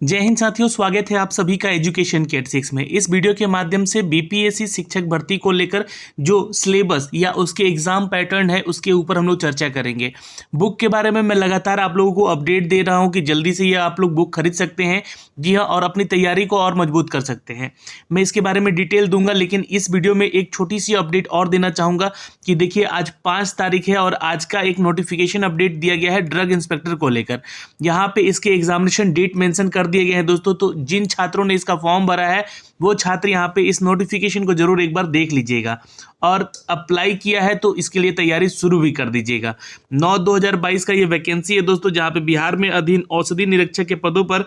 जय हिंद साथियों, स्वागत है आप सभी का एजुकेशन केट 6 में। इस वीडियो के माध्यम से बीपीएससी शिक्षक भर्ती को लेकर जो सिलेबस या उसके एग्जाम पैटर्न है उसके ऊपर हम लोग चर्चा करेंगे। बुक के बारे में मैं लगातार आप लोगों को अपडेट दे रहा हूं कि जल्दी से ये आप लोग बुक खरीद सकते हैं। जी हाँ, और अपनी तैयारी को और मजबूत कर सकते हैं। मैं इसके बारे में डिटेल दूंगा, लेकिन इस वीडियो में एक छोटी सी अपडेट और देना चाहूँगा कि देखिए आज 5 तारीख है और आज का एक नोटिफिकेशन अपडेट दिया गया है ड्रग इंस्पेक्टर को लेकर। यहाँ पे इसके एग्जामिनेशन डेट मेंशन कर दिए गए हैं दोस्तों। तो जिन छात्रों ने इसका फॉर्म भरा है वो छात्र यहाँ पे इस नोटिफिकेशन को जरूर एक बार देख लीजिएगा और अप्लाई किया है तो इसके लिए तैयारी शुरू भी कर दीजिएगा। 9/2022 का ये वैकेंसी है दोस्तों, जहाँ पे बिहार में अधीन औषधि निरीक्षक के पदों पर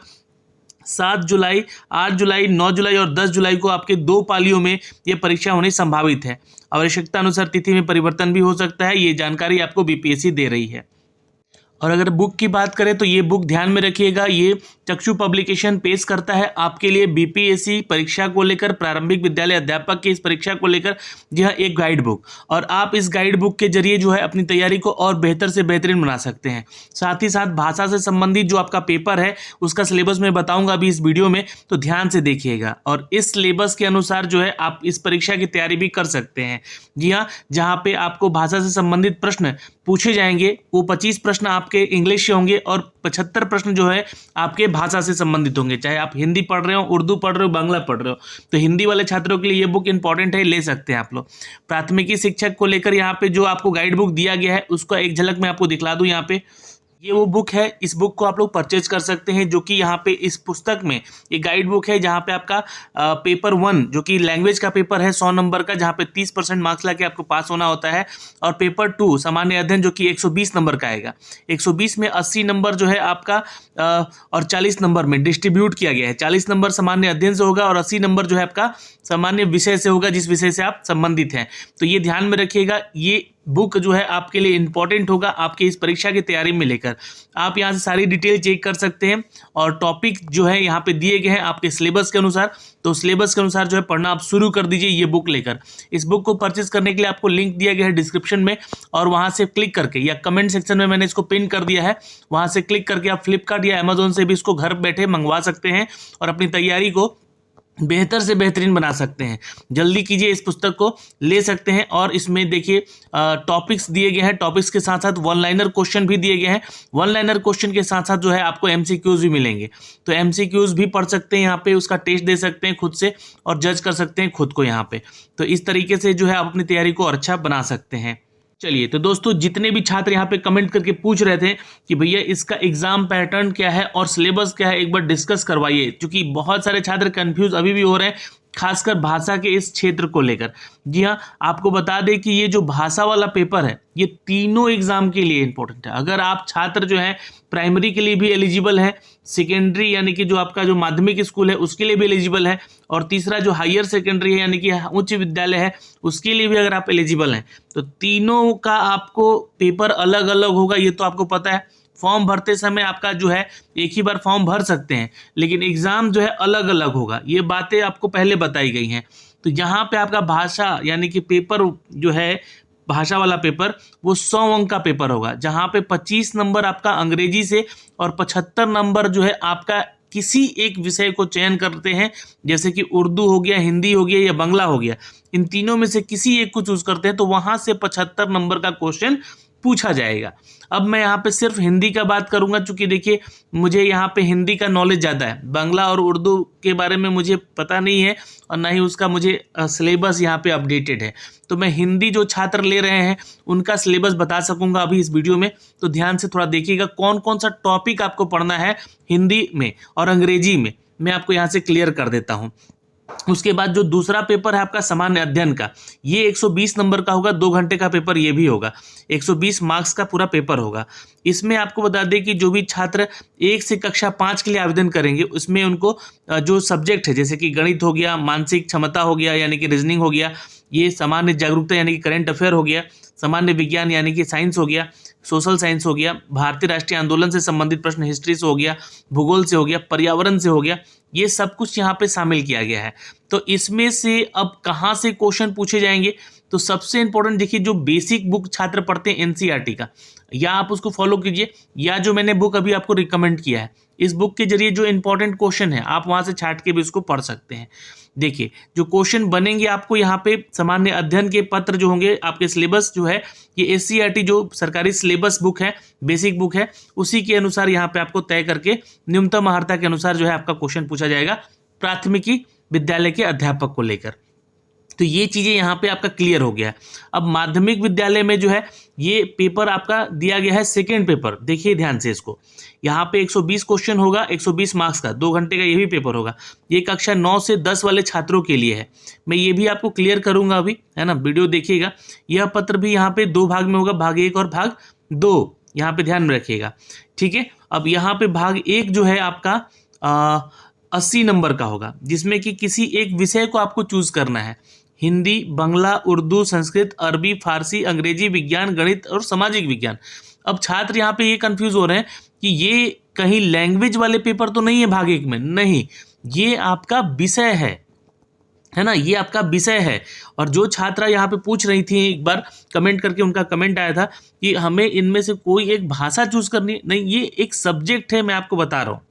7 जुलाई, 8 जुलाई, 9 जुलाई और 10 जुलाई को आपके 2 पालियों में ये परीक्षा होनी संभावित है। आवश्यकता अनुसार तिथि में परिवर्तन भी हो सकता है। ये जानकारी आपको बीपीएससी दे रही है। और अगर बुक की बात करें तो ये बुक ध्यान में रखिएगा, ये चक्षु पब्लिकेशन पेश करता है आपके लिए बीपीएससी परीक्षा को लेकर, प्रारंभिक विद्यालय अध्यापक की इस परीक्षा को लेकर जी हाँ एक गाइड बुक। और आप इस गाइड बुक के जरिए जो है अपनी तैयारी को और बेहतर से बेहतरीन बना सकते हैं। साथ ही साथ भाषा से संबंधित जो आपका पेपर है उसका सिलेबस मैं बताऊंगा अभी इस वीडियो में, तो ध्यान से देखिएगा। और इस सिलेबस के अनुसार जो है आप इस परीक्षा की तैयारी भी कर सकते हैं। जी हाँ, जहाँ पे आपको भाषा से संबंधित प्रश्न पूछे जाएंगे वो 25 प्रश्न आपके इंग्लिश से होंगे और 75 प्रश्न जो है आपके भाषा से संबंधित होंगे। चाहे आप हिंदी पढ़ रहे हो, उर्दू पढ़ रहे हो, बांग्ला पढ़ रहे हो, तो हिंदी वाले छात्रों के लिए ये बुक इंपॉर्टेंट है, ले सकते हैं आप लोग। प्राथमिकी शिक्षक को लेकर यहाँ पे जो आपको गाइड बुक दिया गया है उसका एक झलक मैं आपको दिखला दूं। यहाँ पे ये वो बुक है, इस बुक को आप लोग परचेज कर सकते हैं, जो कि यहाँ पे इस पुस्तक में ये गाइड बुक है जहाँ पे आपका पेपर 1 जो कि लैंग्वेज का पेपर है 100 नंबर का, जहाँ पे 30% मार्क्स लाके आपको पास होना होता है। और पेपर 2 सामान्य अध्ययन जो कि 120 नंबर का आएगा। 120 में 80 नंबर जो है आपका और 40 नंबर में डिस्ट्रीब्यूट किया गया है। 40 नंबर सामान्य अध्ययन से होगा और 80 नंबर जो है आपका सामान्य विषय से होगा, जिस विषय से आप संबंधित हैं। तो ये ध्यान में रखिएगा, ये बुक जो है आपके लिए इंपॉर्टेंट होगा आपके इस परीक्षा की तैयारी में लेकर। आप यहाँ से सारी डिटेल चेक कर सकते हैं और टॉपिक जो है यहाँ पे दिए गए हैं आपके सिलेबस के अनुसार। तो सिलेबस के अनुसार जो है पढ़ना आप शुरू कर दीजिए ये बुक लेकर। इस बुक को परचेज करने के लिए आपको लिंक दिया गया है डिस्क्रिप्शन में, और वहाँ से क्लिक करके या कमेंट सेक्शन में मैंने इसको पिन कर दिया है, वहाँ से क्लिक करके आप फ्लिपकार्ट या अमेजोन से भी इसको घर बैठे मंगवा सकते हैं और अपनी तैयारी को बेहतर से बेहतरीन बना सकते हैं। जल्दी कीजिए, इस पुस्तक को ले सकते हैं। और इसमें देखिए टॉपिक्स दिए गए हैं, टॉपिक्स के साथ साथ वन लाइनर क्वेश्चन भी दिए गए हैं। वन लाइनर क्वेश्चन के साथ साथ जो है आपको एमसीक्यूज भी मिलेंगे, तो एमसीक्यूज भी पढ़ सकते हैं यहाँ पे, उसका टेस्ट दे सकते हैं खुद से और जज कर सकते हैं खुद को यहाँ पे। तो इस तरीके से जो है आप अपनी तैयारी को और अच्छा बना सकते हैं। चलिए, तो दोस्तों जितने भी छात्र यहाँ पे कमेंट करके पूछ रहे थे कि भैया इसका एग्जाम पैटर्न क्या है और सिलेबस क्या है, एक बार डिस्कस करवाइए, क्योंकि बहुत सारे छात्र कंफ्यूज अभी भी हो रहे हैं, खासकर भाषा के इस क्षेत्र को लेकर। जी हाँ, आपको बता दें कि ये जो भाषा वाला पेपर है ये तीनों एग्जाम के लिए इंपॉर्टेंट है। अगर आप छात्र जो है प्राइमरी के लिए भी एलिजिबल है, सेकेंडरी यानी कि जो आपका जो माध्यमिक स्कूल है उसके लिए भी एलिजिबल है, और तीसरा जो हायर सेकेंडरी है यानी कि उच्च विद्यालय है उसके लिए भी अगर आप एलिजिबल हैं, तो तीनों का आपको पेपर अलग अलग होगा। ये तो आपको पता है। फॉर्म भरते समय आपका जो है एक ही बार फॉर्म भर सकते हैं, लेकिन एग्जाम जो है अलग अलग होगा। ये बातें आपको पहले बताई गई हैं। तो यहाँ पे आपका भाषा यानी कि पेपर जो है भाषा वाला पेपर वो 100 अंक का पेपर होगा, जहाँ पे 25 नंबर आपका अंग्रेजी से और 75 नंबर जो है आपका किसी एक विषय को चयन करते हैं, जैसे कि उर्दू हो गया, हिंदी हो गया या बांग्ला हो गया। इन तीनों में से किसी एक को चूज करते हैं, तो वहां से 75 नंबर का क्वेश्चन पूछा जाएगा। अब मैं यहाँ पे सिर्फ हिंदी का बात करूंगा, क्योंकि देखिए मुझे यहाँ पे हिंदी का नॉलेज ज़्यादा है, बांग्ला और उर्दू के बारे में मुझे पता नहीं है और ना ही उसका मुझे सिलेबस यहाँ पे अपडेटेड है। तो मैं हिंदी जो छात्र ले रहे हैं उनका सिलेबस बता सकूंगा अभी इस वीडियो में। तो ध्यान से थोड़ा देखिएगा कौन कौन सा टॉपिक आपको पढ़ना है हिंदी में और अंग्रेजी में, मैं आपको यहाँ से क्लियर कर देता हूँ। उसके बाद जो दूसरा पेपर है आपका सामान्य अध्ययन का, ये 120 नंबर का होगा, 2 घंटे का पेपर ये भी होगा, 120 मार्क्स का पूरा पेपर होगा। इसमें आपको बता दें कि जो भी छात्र 1 से कक्षा 5 के लिए आवेदन करेंगे उसमें उनको जो सब्जेक्ट है जैसे कि गणित हो गया, मानसिक क्षमता हो गया यानी कि रीजनिंग हो गया, ये सामान्य जागरूकता यानी कि करंट अफेयर हो गया, सामान्य विज्ञान यानी कि साइंस हो गया, सोशल साइंस हो गया, भारतीय राष्ट्रीय आंदोलन से संबंधित प्रश्न हिस्ट्री से हो गया, भूगोल से हो गया, पर्यावरण से हो गया, ये सब कुछ यहाँ पे शामिल किया गया है। तो इसमें से अब कहाँ से क्वेश्चन पूछे जाएंगे, तो सबसे इंपॉर्टेंट देखिए जो बेसिक बुक छात्र पढ़ते हैं एनसीईआरटी का, या आप उसको फॉलो कीजिए, या जो मैंने बुक अभी आपको रिकमेंड किया है, इस बुक के जरिए जो इंपॉर्टेंट क्वेश्चन है आप वहां से छांट के भी उसको पढ़ सकते हैं। देखिए जो क्वेश्चन बनेंगे आपको यहाँ पे सामान्य अध्ययन के पत्र जो होंगे, आपके सिलेबस जो है ये एससीईआरटी जो सरकारी सिलेबस बुक है, बेसिक बुक है, उसी के अनुसार यहाँ पे आपको तय करके न्यूनतम अर्हता के अनुसार जो है आपका क्वेश्चन पूछा जाएगा प्राथमिकी विद्यालय के अध्यापक को लेकर। तो ये चीज़ें यहाँ पे आपका क्लियर हो गया। अब माध्यमिक विद्यालय में जो है ये पेपर आपका दिया गया है सेकेंड पेपर, देखिए ध्यान से इसको, यहाँ पे 120 क्वेश्चन होगा, 120 मार्क्स का, 2 घंटे का ये भी पेपर होगा। ये कक्षा 9 से 10 वाले छात्रों के लिए है। मैं ये भी आपको क्लियर करूंगा अभी, है ना, वीडियो देखिएगा। यह पत्र भी यहाँ पे 2 भाग में होगा, भाग 1 और भाग 2, यहाँ पे ध्यान में रखिएगा, ठीक है। अब यहाँ पे भाग 1 जो है आपका 80 नंबर का होगा, जिसमें कि किसी एक विषय को आपको चूज करना है, हिंदी, बांग्ला, उर्दू, संस्कृत, अरबी, फारसी, अंग्रेजी, विज्ञान, गणित और सामाजिक विज्ञान। अब छात्र यहाँ पे ये कंफ्यूज हो रहे हैं कि ये कहीं लैंग्वेज वाले पेपर तो नहीं है भाग 1 में, नहीं, ये आपका विषय है ना, ये आपका विषय है। और जो छात्रा यहाँ पे पूछ रही थी, एक बार कमेंट करके उनका कमेंट आया था कि हमें इनमें से कोई एक भाषा चूज करनी है, नहीं, ये एक सब्जेक्ट है, मैं आपको बता रहा हूँ,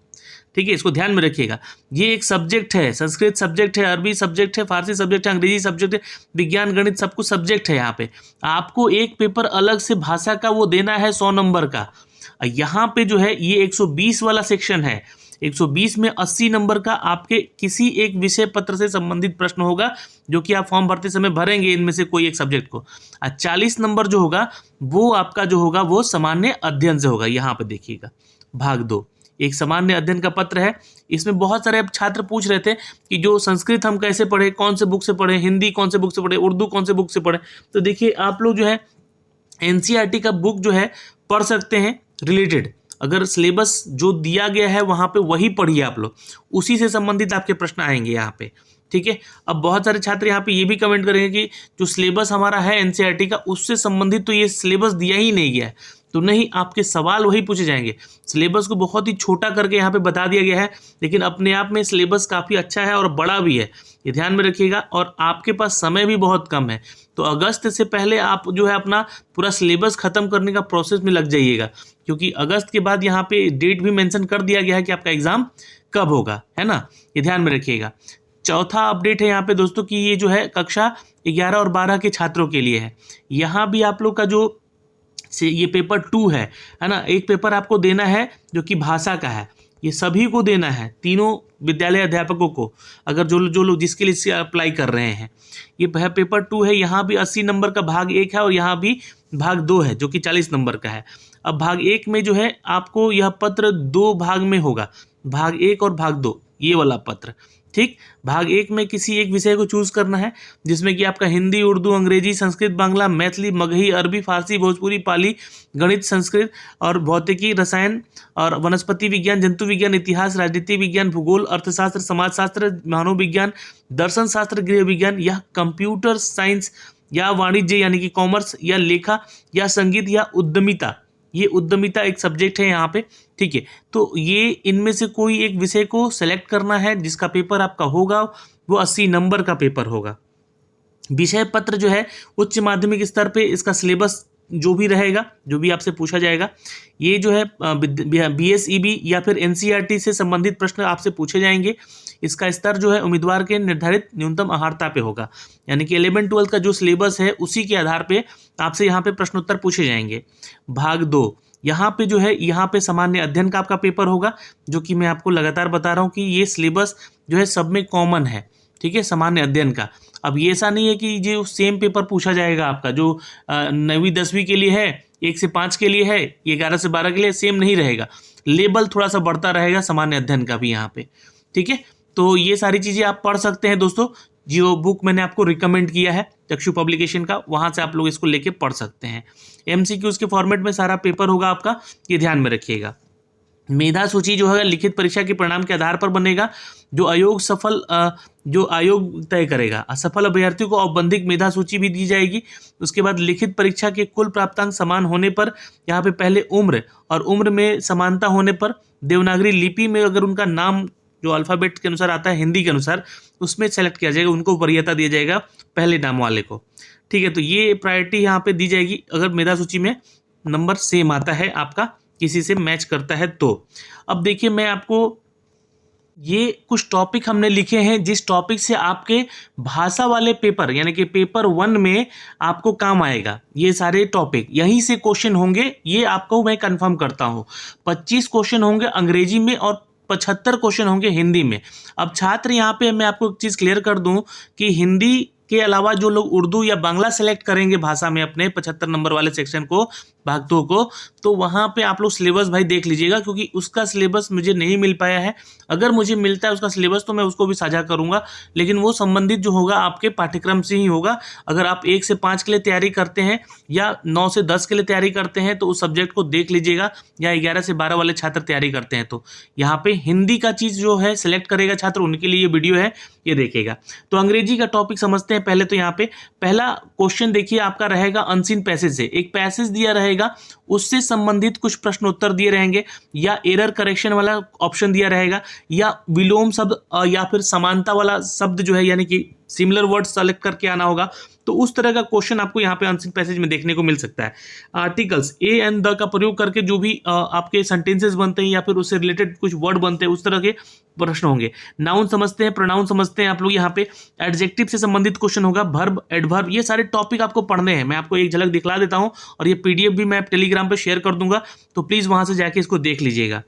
ठीक है, इसको ध्यान में रखिएगा। ये एक सब्जेक्ट है, संस्कृत सब्जेक्ट है, अरबी सब्जेक्ट है, फारसी सब्जेक्ट है, अंग्रेजी सब्जेक्ट है, विज्ञान, गणित, सब कुछ सब्जेक्ट है। यहाँ पे आपको एक पेपर अलग से भाषा का वो देना है 100 नंबर का। यहाँ पे जो है ये 120 वाला सेक्शन है, 120 में 80 नंबर का आपके किसी एक विषय पत्र से संबंधित प्रश्न होगा, जो कि आप फॉर्म भरते समय भरेंगे इनमें से कोई एक सब्जेक्ट को। 40 नंबर जो होगा वो आपका जो होगा वो सामान्य अध्ययन से होगा। यहाँ पे देखिएगा भाग 2 एक सामान्य अध्ययन का पत्र है। इसमें बहुत सारे छात्र पूछ रहे थे कि जो संस्कृत हम कैसे पढ़े, कौन से बुक से पढ़े, हिंदी कौन से बुक से पढ़े, उर्दू कौन से बुक से पढ़े। तो देखिए आप लोग जो है एनसीईआरटी का बुक जो है पढ़ सकते हैं रिलेटेड, अगर सिलेबस जो दिया गया है वहाँ पे वही पढ़िए आप लोग, उसी से संबंधित आपके प्रश्न आएंगे यहाँ पे, ठीक है। अब बहुत सारे छात्र यहाँ पे ये भी कमेंट करेंगे कि जो सिलेबस हमारा है एनसीईआरटी का उससे संबंधित तो ये सिलेबस दिया ही नहीं गया है, तो नहीं, आपके सवाल वही पूछे जाएंगे। सिलेबस को बहुत ही छोटा करके यहाँ पे बता दिया गया है, लेकिन अपने आप में सिलेबस काफ़ी अच्छा है और बड़ा भी है, ये ध्यान में रखिएगा। और आपके पास समय भी बहुत कम है, तो अगस्त से पहले आप जो है अपना पूरा सिलेबस खत्म करने का प्रोसेस में लग जाइएगा, क्योंकि अगस्त के बाद यहाँ पे डेट भी मेंशन कर दिया गया है कि आपका एग्जाम कब होगा, है ना, ये ध्यान में रखिएगा। चौथा अपडेट है यहाँ पे दोस्तों कि ये जो है कक्षा 11 और 12 के छात्रों के लिए है। यहाँ भी आप लोग का जो ये पेपर 2 है ना, एक पेपर आपको देना है जो कि भाषा का है, ये सभी को देना है, तीनों विद्यालय अध्यापकों को, अगर जो लोग जिसके लिए इससे अप्लाई कर रहे हैं। ये पेपर 2 है, यहाँ भी 80 नंबर का भाग 1 है और यहाँ भी भाग 2 है जो कि 40 नंबर का है। अब भाग 1 में जो है आपको यह पत्र 2 भाग में होगा, भाग 1 और भाग 2, ये वाला पत्र, ठीक। भाग 1 में किसी एक विषय को चूज करना है, जिसमें कि आपका हिंदी, उर्दू, अंग्रेजी, संस्कृत, बांग्ला, मैथिली, मगही, अरबी, फारसी, भोजपुरी, पाली, गणित, संस्कृत और भौतिकी, रसायन और वनस्पति विज्ञान, जंतु विज्ञान, इतिहास, राजनीति विज्ञान, भूगोल, अर्थशास्त्र, समाजशास्त्र, मनोविज्ञान, दर्शन शास्त्र, गृह विज्ञान या कंप्यूटर साइंस या वाणिज्य यानी कि कॉमर्स या लेखा या संगीत या उद्यमिता, ये उद्यमिता एक सब्जेक्ट है यहाँ पे, ठीक है। तो ये इनमें से कोई एक विषय को सेलेक्ट करना है, जिसका पेपर आपका होगा वो 80 नंबर का पेपर होगा। विषय पत्र जो है उच्च माध्यमिक स्तर पे इसका सिलेबस जो भी रहेगा, जो भी आपसे पूछा जाएगा, ये जो है बीएसईबी या फिर एनसीईआरटी से संबंधित प्रश्न आपसे पूछे जाएंगे। इसका स्तर जो है उम्मीदवार के निर्धारित न्यूनतम अर्हता पे होगा, यानी कि 11-12 का जो सिलेबस है उसी के आधार पे आपसे यहाँ पे प्रश्नोत्तर पूछे जाएंगे। भाग 2 यहाँ पे जो है, यहाँ पे सामान्य अध्ययन का आपका पेपर होगा, जो कि मैं आपको लगातार बता रहा हूँ कि ये सिलेबस जो है सब में कॉमन है, ठीक है, सामान्य अध्ययन का। अब ये ऐसा नहीं है कि जो सेम पेपर पूछा जाएगा आपका, जो 9वीं 10वीं के लिए है, 1 से 5 के लिए है, 11 से 12 के लिए सेम नहीं रहेगा, लेवल थोड़ा सा बढ़ता रहेगा सामान्य अध्ययन का भी यहाँ पे, ठीक है। तो ये सारी चीज़ें आप पढ़ सकते हैं दोस्तों, जो बुक मैंने आपको रिकमेंड किया है चक्षु पब्लिकेशन का, वहाँ से आप लोग इसको लेके पढ़ सकते हैं। एमसीक्यूज के फॉर्मेट में सारा पेपर होगा आपका, ये ध्यान में रखिएगा। मेधा सूची जो है लिखित परीक्षा के परिणाम के आधार पर बनेगा, जो आयोग तय करेगा। असफल अभ्यर्थियों को औपबंधिक मेधा सूची भी दी जाएगी। उसके बाद लिखित परीक्षा के कुल प्राप्तांक समान होने पर, यहाँ पे पहले उम्र और उम्र में समानता होने पर, देवनागरी लिपि में अगर उनका नाम जो अल्फ़ाबेट के अनुसार आता है हिंदी के अनुसार, उसमें सेलेक्ट किया जाएगा, उनको वरीयता दिया जाएगा पहले नाम वाले को, ठीक है। तो ये प्रायोरिटी यहाँ पे दी जाएगी अगर मेधा सूची में नंबर सेम आता है आपका, किसी से मैच करता है तो। अब देखिए मैं आपको ये कुछ टॉपिक हमने लिखे हैं जिस टॉपिक से आपके भाषा वाले पेपर यानी कि पेपर 1 में आपको काम आएगा। ये सारे टॉपिक यहीं से क्वेश्चन होंगे, ये आपको मैं कंफर्म करता हूँ। 25 क्वेश्चन होंगे अंग्रेजी में और 75 क्वेश्चन होंगे हिंदी में। अब छात्र यहाँ पे मैं आपको एक चीज़ क्लियर कर दूँ कि हिंदी के अलावा जो लोग उर्दू या बांग्ला सेलेक्ट करेंगे भाषा में अपने 75 नंबर वाले सेक्शन को, भाग 2 को, तो वहाँ पे आप लोग सिलेबस भाई देख लीजिएगा, क्योंकि उसका सिलेबस मुझे नहीं मिल पाया है। अगर मुझे मिलता है उसका सिलेबस तो मैं उसको भी साझा करूँगा, लेकिन वो संबंधित जो होगा आपके पाठ्यक्रम से ही होगा। अगर आप 1 से 5 के लिए तैयारी करते हैं या 9 से 10 के लिए तैयारी करते हैं तो उस सब्जेक्ट को देख लीजिएगा, या 11 से 12 वाले छात्र तैयारी करते हैं तो यहाँ पे हिंदी का चीज़ जो है सिलेक्ट करेगा छात्र, उनके लिए ये वीडियो है, ये देखेगा। तो अंग्रेजी का टॉपिक समझते हैं पहले। तो यहाँ पे पहला क्वेश्चन देखिए आपका रहेगा अनसीन पैसेज से। एक पैसेज दिया रहेगा, उससे संबंधित कुछ प्रश्न उत्तर दिए रहेंगे, या एरर करेक्शन वाला ऑप्शन दिया रहेगा, या विलोम शब्द या फिर समानता वाला शब्द जो है यानी कि सिमिलर वर्ड सेलेक्ट करके आना होगा। तो उस तरह का क्वेश्चन आपको यहाँ पे अनसीन पैसेज में देखने को मिल सकता है। आर्टिकल्स ए एंड द का प्रयोग करके जो भी आपके सेंटेंसेस बनते हैं या फिर उससे रिलेटेड कुछ वर्ड बनते हैं, उस तरह के प्रश्न होंगे। नाउन समझते हैं, प्रोनाउन समझते हैं आप लोग। यहाँ पे एडजेक्टिव से संबंधित क्वेश्चन होगा, वर्ब, एडवर्ब, ये सारे टॉपिक आपको पढ़ने हैं। मैं आपको एक झलक दिखला देता हूँ और ये पीडीएफ भी मैं टेलीग्राम पे शेयर कर दूंगा, तो प्लीज़ वहाँ से जाके इसको देख लीजिएगा।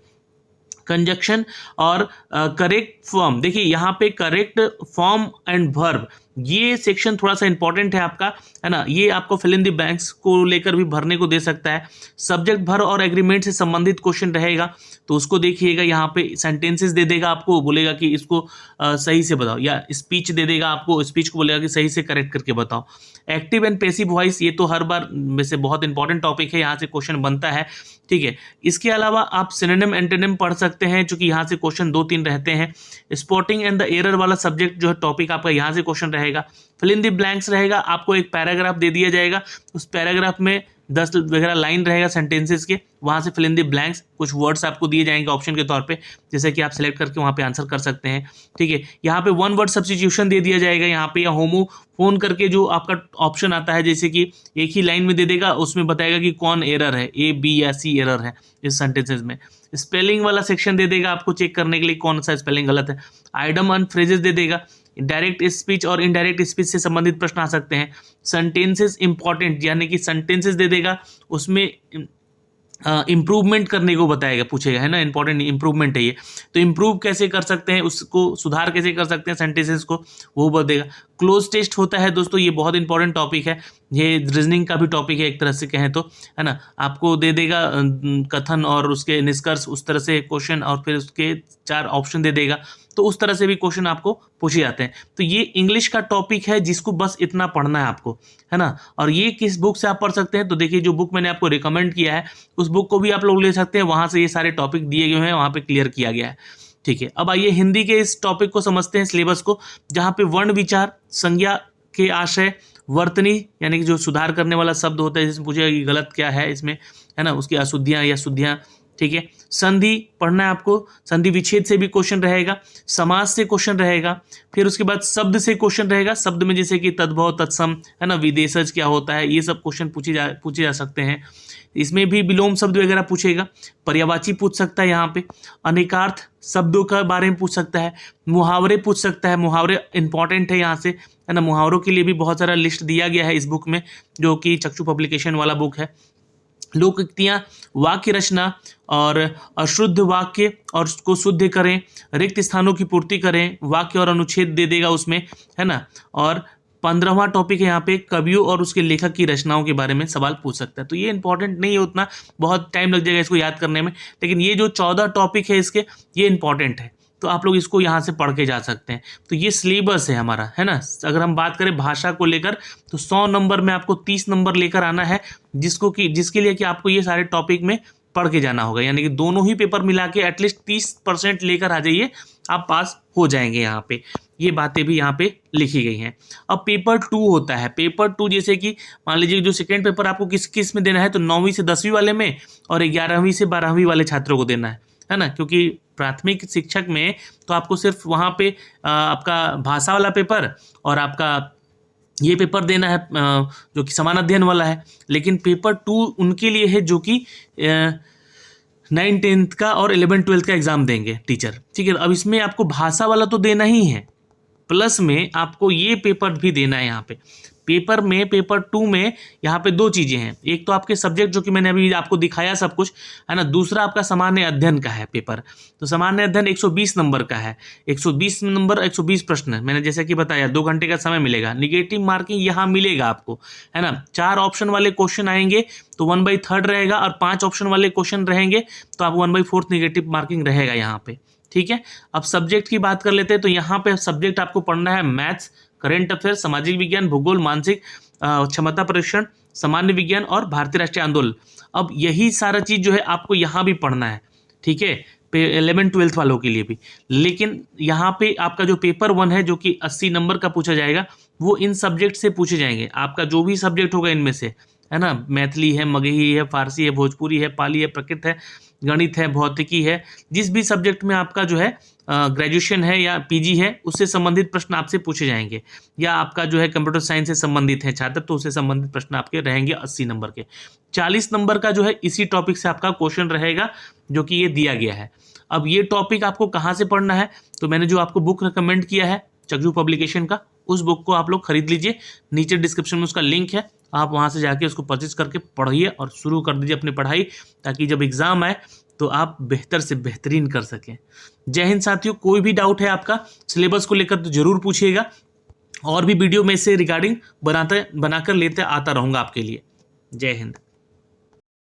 कंजक्शन और करेक्ट फॉर्म, देखिए यहाँ पे करेक्ट फॉर्म एंड वर्ब, ये सेक्शन थोड़ा सा इंपॉर्टेंट है आपका, है ना। ये आपको फिल इन द ब्लैंक्स को लेकर भी भरने को दे सकता है। सब्जेक्ट भर और एग्रीमेंट से संबंधित क्वेश्चन रहेगा, तो उसको देखिएगा। यहाँ पे सेंटेंसेस दे देगा आपको, बोलेगा कि इसको सही से बताओ, या स्पीच दे देगा आपको, स्पीच को बोलेगा कि सही से करेक्ट करके बताओ। एक्टिव एंड पैसिव वॉइस, ये तो हर बार वैसे बहुत इंपॉर्टेंट टॉपिक है, यहाँ से क्वेश्चन बनता है, ठीक है। इसके अलावा आप सिनोनिम एंटोनिम पढ़ सकते हैं, चूंकि यहाँ से क्वेश्चन 2-3 रहते हैं। स्पॉटिंग एंड द एरर वाला सब्जेक्ट जो है टॉपिक आपका, यहाँ से क्वेश्चन रहेगा। फिल इन द ब्लैंक्स रहेगा, आपको एक पैराग्राफ दे दिया जाएगा, उस पैराग्राफ में 10 वगैरह लाइन रहेगा सेंटेंसेस के, वहाँ से फिल इन द ब्लैंक्स कुछ वर्ड्स आपको दिए जाएंगे ऑप्शन के तौर पे, जैसे कि आप सेलेक्ट करके वहाँ पे आंसर कर सकते हैं, ठीक है। यहाँ पे 1 वर्ड सब्स्टिट्यूशन दे दिया जाएगा यहाँ पे, या होमो फोन करके जो आपका ऑप्शन आता है, जैसे कि एक ही लाइन में दे देगा, उसमें बताएगा कि कौन एरर है, ए, बी या सी एरर है इस सेंटेंसेस में। स्पेलिंग वाला सेक्शन दे देगा आपको चेक करने के लिए कौन सा स्पेलिंग गलत है। आइटम एंड फ्रेजेस दे देगा। डायरेक्ट स्पीच और इनडायरेक्ट स्पीच से संबंधित प्रश्न आ सकते हैं। सेंटेंसेस इंपॉर्टेंट, यानी कि सेंटेंसेस दे देगा, उसमें इम्प्रूवमेंट करने को बताएगा, पूछेगा, है ना। इंपॉर्टेंट इम्प्रूवमेंट है ये, तो इम्प्रूव कैसे कर सकते हैं, उसको सुधार कैसे कर सकते हैं सेंटेंसेस को, वो बताएगा। क्लोज टेस्ट होता है दोस्तों, ये बहुत इंपॉर्टेंट टॉपिक है, ये रीजनिंग का भी टॉपिक है एक तरह से कहें तो, है ना। आपको दे देगा कथन और उसके निष्कर्ष, उस तरह से क्वेश्चन, और फिर उसके 4 ऑप्शन दे देगा, तो उस तरह से भी क्वेश्चन आपको पूछे जाते हैं। तो ये इंग्लिश का टॉपिक है जिसको बस इतना पढ़ना है आपको, है ना। और ये किस बुक से आप पढ़ सकते हैं, तो देखिए जो बुक मैंने आपको रिकमेंड किया है उस बुक को भी आप लोग ले सकते हैं, वहाँ से ये सारे टॉपिक दिए गए हैं, वहाँ पे क्लियर किया गया है, ठीक है। अब आइए हिंदी के इस टॉपिक को समझते हैं, सिलेबस को, जहाँ पे वर्ण विचार, संज्ञा के आशय, वर्तनी यानी कि जो सुधार करने वाला शब्द होता है, जिसमें पूछेगा कि गलत क्या है इसमें, है ना, उसकी अशुद्धियाँ या शुद्धियाँ, ठीक है। संधि पढ़ना है आपको, संधि विच्छेद से भी क्वेश्चन रहेगा, समास से क्वेश्चन रहेगा, फिर उसके बाद शब्द से क्वेश्चन रहेगा। शब्द में जैसे कि तद्भव, तत्सम, है ना, विदेशज क्या होता है, ये सब क्वेश्चन पूछे जा सकते हैं। इसमें भी विलोम शब्द वगैरह पूछेगा, पर्यायवाची पूछ सकता है यहाँ पे, अनेकार्थ शब्दों के बारे में पूछ सकता है, मुहावरे पूछ सकता है, मुहावरे इंपॉर्टेंट है यहाँ से, है ना। मुहावरों के लिए भी बहुत सारा लिस्ट दिया गया है इस बुक में, जो कि चक्षु पब्लिकेशन वाला बुक है। लोकोक्तियाँ, वाक्य रचना और अशुद्ध वाक्य और उसको शुद्ध करें, रिक्त स्थानों की पूर्ति करें, वाक्य और अनुच्छेद दे देगा उसमें, है ना। और 15वां टॉपिक है यहाँ पे, कवियों और उसके लेखक की रचनाओं के बारे में सवाल पूछ सकता है। तो ये इंपॉर्टेंट नहीं है उतना, बहुत टाइम लग जाएगा इसको याद करने में, लेकिन ये जो 14 टॉपिक है इसके, ये इंपॉर्टेंट है, तो आप लोग इसको यहाँ से पढ़ के जा सकते हैं। तो ये सिलेबस है हमारा, है ना। अगर हम बात करें भाषा को लेकर, तो 100 नंबर में आपको 30 नंबर लेकर आना है, जिसके लिए कि आपको ये सारे टॉपिक में पढ़ के जाना होगा, यानी कि दोनों ही पेपर मिला के एटलीस्ट 30% लेकर आ जाइए, आप पास हो जाएंगे। यहाँ पे ये बातें भी यहाँ पे लिखी गई हैं। अब पेपर 2 होता है। पेपर 2 जैसे कि मान लीजिए जो सेकेंड पेपर आपको किस में देना है, तो 9वीं से 10वीं वाले में और 11वीं से 12वीं वाले छात्रों को देना है ना। क्योंकि प्राथमिक शिक्षक में तो आपको सिर्फ वहाँ पे आपका भाषा वाला पेपर और आपका ये पेपर देना है जो कि समान अध्ययन वाला है। लेकिन पेपर 2 उनके लिए है जो कि 9th-10th का और 11th-12th का एग्जाम देंगे टीचर, ठीक है। अब इसमें आपको भाषा वाला तो देना ही है, प्लस में आपको ये पेपर भी देना है। यहाँ पे पेपर 2 में यहाँ पे 2 चीज़ें हैं। एक तो आपके सब्जेक्ट जो कि मैंने अभी आपको दिखाया सब कुछ, है ना। दूसरा आपका सामान्य अध्ययन का है पेपर। तो सामान्य अध्ययन 120 नंबर का है, 120 नंबर 120 प्रश्न है। मैंने जैसे कि बताया 2 घंटे का समय मिलेगा। निगेटिव मार्किंग यहाँ मिलेगा आपको, है ना। 4 ऑप्शन वाले क्वेश्चन आएंगे तो 1/3 रहेगा, और 5 ऑप्शन वाले क्वेश्चन रहेंगे तो आपको 1/4 निगेटिव मार्किंग रहेगा यहाँ पे, ठीक है। अब सब्जेक्ट की बात कर लेते हैं। तो यहाँ पे सब्जेक्ट आपको पढ़ना है मैथ्स, करेंट अफेयर, सामाजिक विज्ञान, भूगोल, मानसिक क्षमता परीक्षण, सामान्य विज्ञान और भारतीय राष्ट्रीय आंदोलन। अब यही सारा चीज़ जो है आपको यहाँ भी पढ़ना है, ठीक है, 11th-12th वालों के लिए भी। लेकिन यहाँ पे आपका जो पेपर 1 है जो कि 80 नंबर का पूछा जाएगा, वो इन सब्जेक्ट से पूछे जाएंगे। आपका जो भी सब्जेक्ट होगा इनमें से, है ना, मैथिली है, मगही है, फारसी है, भोजपुरी है, पाली है, प्रकृत है, गणित है, भौतिकी है, जिस भी सब्जेक्ट में आपका जो है ग्रेजुएशन है या पीजी है, उससे संबंधित प्रश्न आपसे पूछे जाएंगे। या आपका जो है कंप्यूटर साइंस से संबंधित है छात्र, तो उससे संबंधित प्रश्न आपके रहेंगे 80 नंबर के। 40 नंबर का जो है इसी टॉपिक से आपका क्वेश्चन रहेगा जो कि ये दिया गया है। अब ये टॉपिक आपको कहाँ से पढ़ना है, तो मैंने जो आपको बुक रिकमेंड किया है चकजू पब्लिकेशन का, उस बुक को आप लोग खरीद लीजिए। नीचे डिस्क्रिप्शन में उसका लिंक है, आप वहाँ से जाके उसको परचेज करके पढ़िए और शुरू कर दीजिए अपनी पढ़ाई, ताकि जब एग्ज़ाम आए तो आप बेहतर से बेहतरीन कर सकें। जय हिंद साथियों। कोई भी डाउट है आपका सिलेबस को लेकर तो ज़रूर पूछिएगा, और भी वीडियो में से रिगार्डिंग बनाकर लेते आता रहूँगा आपके लिए। जय हिंद।